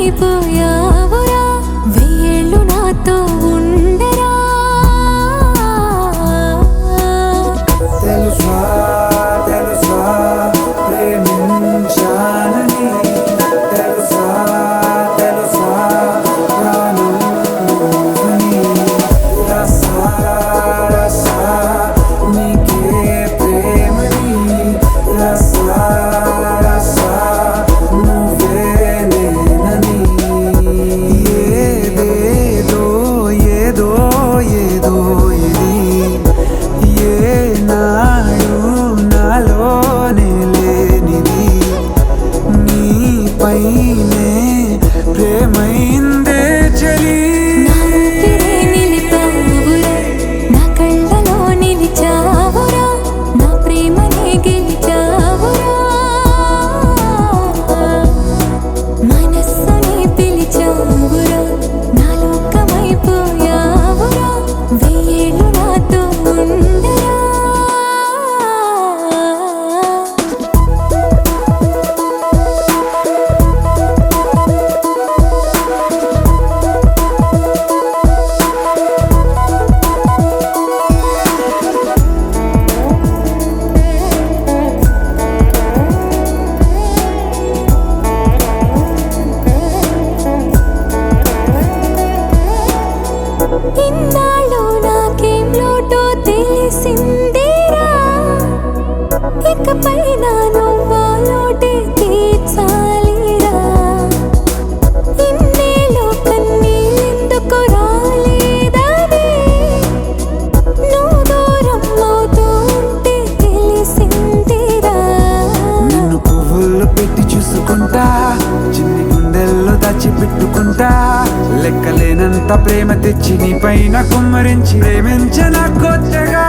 లోకమైపోయావురా వెయ్యేళ్ళు నాతో ఉండరా తెలుసా తెలుసా ప్రేమించానని తెలుసా తెలుసా ప్రాణం నువ్వని రసా రసా నీకే ప్రేమని రసా రసా నువ్వే నేనని ఏదేదో ఏదో ఏదో ఇది ఏనాడు నాలోనే లేనిది నీపైనే ప్రేమైందే చలి నా ఊపిరే నిలిపావురా నా కళ్ళలో నిలిచావురా నా ప్రేమనే గెలిచావురా మనస్సుని పిలిచావురా నా లోకమైపోయావురా వెయ్యేళ్ళు నాతో ఉండరా ఇన్నాళ్ళు నాకేం లోటో తెలిసిందిరా ఇకపై నా నువ్వా లోటే తీర్చాలిరా ఇన్నేళ్ళు కన్నీళ్ళెందుకు రాలేదని నువ్వు దూరం అవుతూ ఉంటే తెలిసిందిరా నిన్ను పువ్వుల్లో పెట్టి చూసుకుంటా చిన్ని గుండెల్లో దాచిపెట్టుకుంటా లెక్కలేనంత ప్రేమ తెచ్చి నీ పైన కుమ్మరించి ప్రేమించన కొత్తగా